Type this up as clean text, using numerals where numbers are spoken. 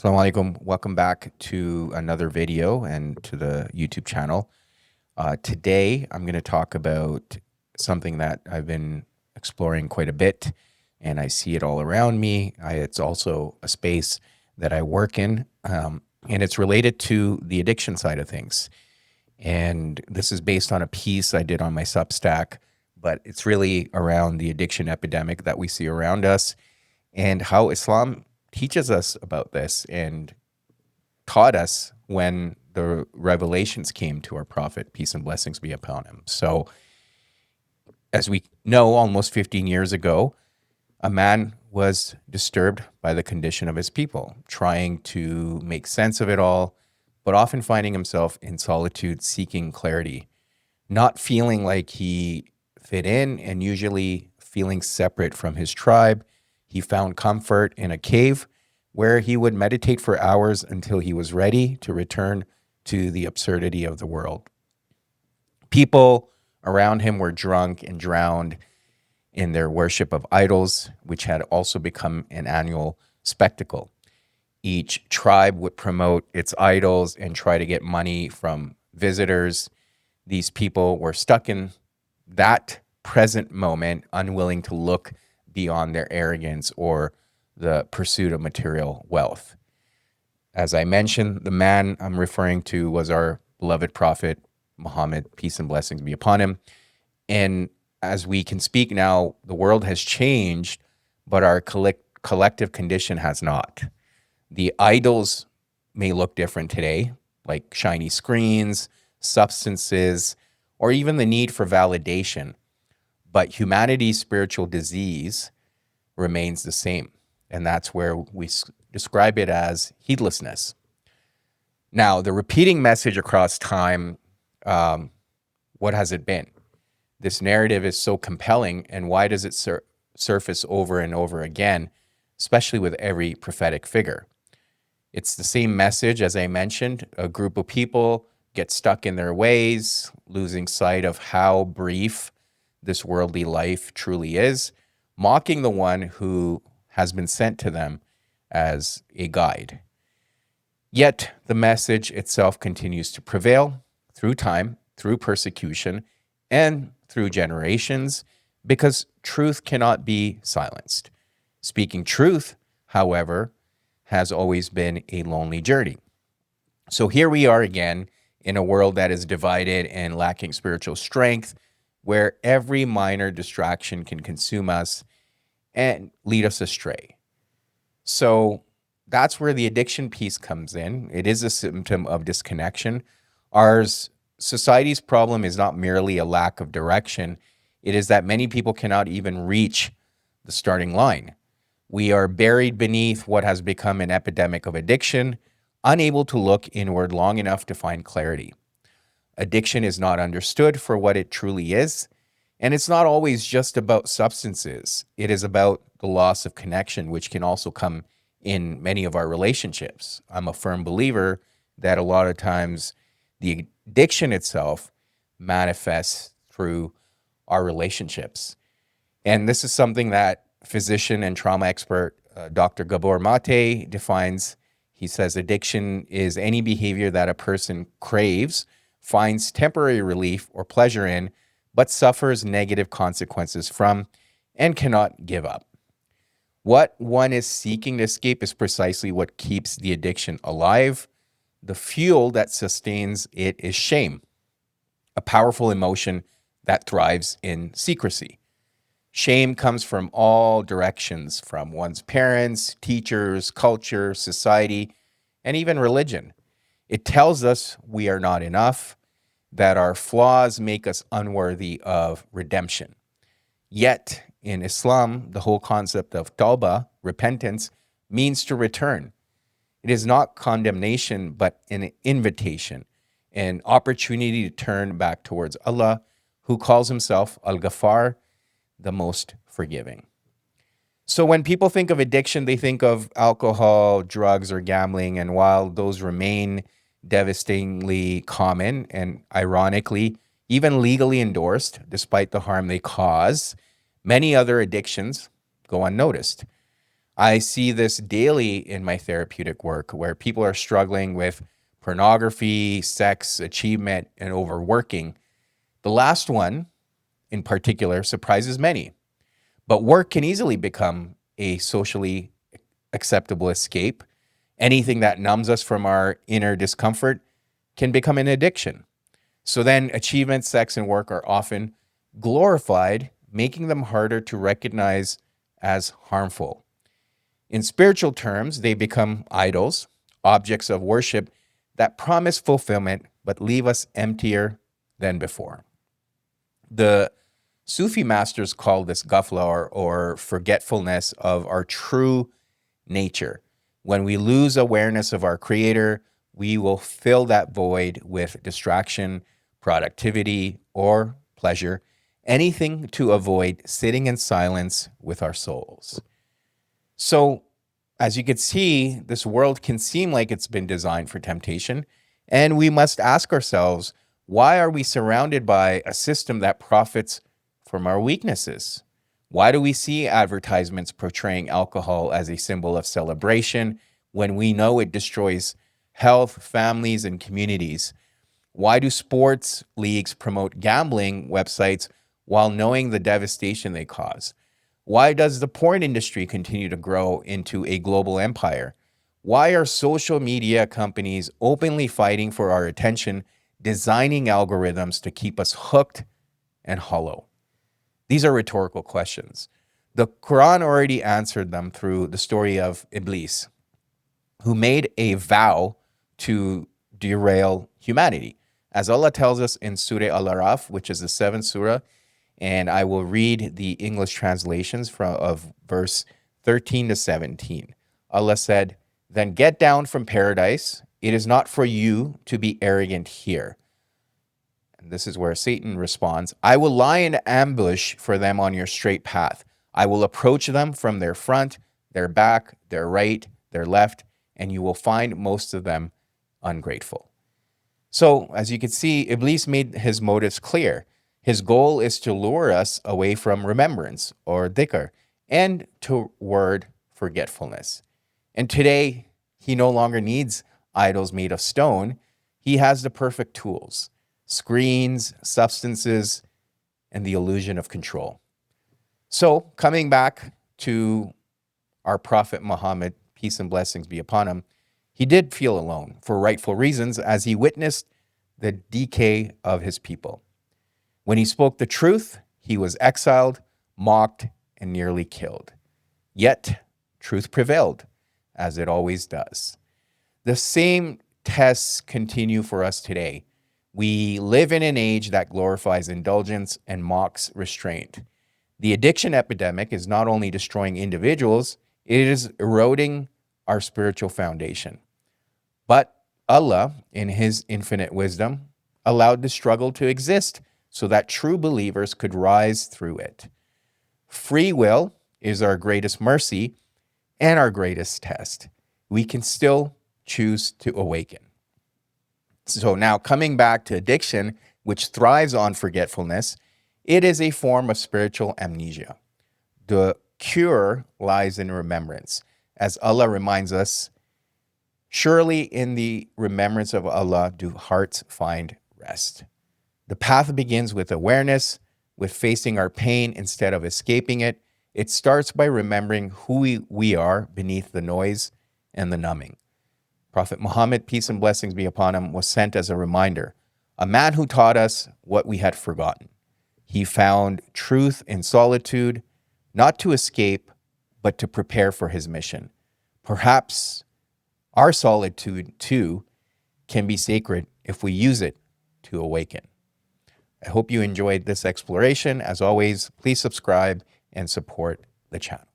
Assalamu alaikum. Welcome back to another video and to the YouTube channel. Today, I'm going to talk about something that I've been exploring quite a bit, and I see it all around me. It's also a space that I work in, and it's related to the addiction side of things. And this is based on a piece I did on my Substack, but it's really around the addiction epidemic that we see around us and how Islam teaches us about this and taught us when the revelations came to our prophet, peace and blessings be upon him. So, as we know, almost 15 years ago, a man was disturbed by the condition of his people, trying to make sense of it all, but often finding himself in solitude, seeking clarity, not feeling like he fit in, and usually feeling separate from his tribe. He found comfort in a cave where he would meditate for hours until he was ready to return to the absurdity of the world. People around him were drunk and drowned in their worship of idols, which had also become an annual spectacle. Each tribe would promote its idols and try to get money from visitors. These people were stuck in that present moment, unwilling to look beyond their arrogance or the pursuit of material wealth. As I mentioned, the man I'm referring to was our beloved prophet, Muhammad, peace and blessings be upon him. And as we can speak now, the world has changed, but our collective condition has not. The idols may look different today, like shiny screens, substances, or even the need for validation. But humanity's spiritual disease remains the same. And that's where we describe it as heedlessness. Now, the repeating message across time, what has it been? This narrative is so compelling, and why does it surface over and over again, especially with every prophetic figure? It's the same message, as I mentioned. A group of people get stuck in their ways, losing sight of how brief this worldly life truly is, mocking the one who has been sent to them as a guide. Yet the message itself continues to prevail through time, through persecution, and through generations, because truth cannot be silenced. Speaking truth, however, has always been a lonely journey. So here we are again in a world that is divided and lacking spiritual strength, where every minor distraction can consume us and lead us astray. So that's where the addiction piece comes in. It is a symptom of disconnection. Our society's problem is not merely a lack of direction. It is that many people cannot even reach the starting line. We are buried beneath what has become an epidemic of addiction, unable to look inward long enough to find clarity. Addiction is not understood for what it truly is. And it's not always just about substances. It is about the loss of connection, which can also come in many of our relationships. I'm a firm believer that a lot of times the addiction itself manifests through our relationships. And this is something that physician and trauma expert Dr. Gabor Mate defines. He says addiction is any behavior that a person craves, finds temporary relief or pleasure in, but suffers negative consequences from and cannot give up. What one is seeking to escape is precisely what keeps the addiction alive. The fuel that sustains it is shame, a powerful emotion that thrives in secrecy. Shame comes from all directions, from one's parents, teachers, culture, society, and even religion. It tells us we are not enough, that our flaws make us unworthy of redemption. Yet, in Islam, the whole concept of tawbah, repentance, means to return. It is not condemnation, but an invitation, an opportunity to turn back towards Allah, who calls himself Al-Ghaffar, the most forgiving. So when people think of addiction, they think of alcohol, drugs, or gambling, and while those remain devastatingly common and ironically even legally endorsed despite the harm they cause, many other addictions go unnoticed. I see this daily in my therapeutic work where people are struggling with pornography, sex, achievement, and overworking. The last one in particular surprises many, but work can easily become a socially acceptable escape. Anything that numbs us from our inner discomfort can become an addiction. So then achievement, sex, and work are often glorified, making them harder to recognize as harmful. In spiritual terms, they become idols, objects of worship that promise fulfillment but leave us emptier than before. The Sufi masters call this ghafla or forgetfulness of our true nature. When we lose awareness of our creator, we will fill that void with distraction, productivity, or pleasure, anything to avoid sitting in silence with our souls. So, as you can see, this world can seem like it's been designed for temptation, and we must ask ourselves, why are we surrounded by a system that profits from our weaknesses? Why do we see advertisements portraying alcohol as a symbol of celebration when we know it destroys health, families, and communities? Why do sports leagues promote gambling websites while knowing the devastation they cause? Why does the porn industry continue to grow into a global empire? Why are social media companies openly fighting for our attention, designing algorithms to keep us hooked and hollow? These are rhetorical questions. The Quran already answered them through the story of Iblis, who made a vow to derail humanity. As Allah tells us in Surah Al-Araf, which is the 7th surah, and I will read the English translations of verse 13 to 17. Allah said, "Then get down from paradise. It is not for you to be arrogant here." And this is where Satan responds, "I will lie in ambush for them on your straight path. I will approach them from their front, their back, their right, their left, and you will find most of them ungrateful." So, as you can see, Iblis made his motives clear. His goal is to lure us away from remembrance, or dhikr, and toward forgetfulness. And today, he no longer needs idols made of stone. He has the perfect tools: screens, substances, and the illusion of control. So, coming back to our Prophet Muhammad, peace and blessings be upon him, he did feel alone for rightful reasons as he witnessed the decay of his people. When he spoke the truth, he was exiled, mocked, and nearly killed. Yet, truth prevailed, as it always does. The same tests continue for us today. We live in an age that glorifies indulgence and mocks restraint. The addiction epidemic is not only destroying individuals, it is eroding our spiritual foundation. But Allah, in his infinite wisdom, allowed the struggle to exist so that true believers could rise through it. Free will is our greatest mercy and our greatest test. We can still choose to awaken. So now coming back to addiction, which thrives on forgetfulness, it is a form of spiritual amnesia. The cure lies in remembrance. As Allah reminds us, surely in the remembrance of Allah do hearts find rest. The path begins with awareness, with facing our pain instead of escaping it. It starts by remembering who we are beneath the noise and the numbing. Prophet Muhammad, peace and blessings be upon him, was sent as a reminder, a man who taught us what we had forgotten. He found truth in solitude, not to escape, but to prepare for his mission. Perhaps our solitude, too, can be sacred if we use it to awaken. I hope you enjoyed this exploration. As always, please subscribe and support the channel.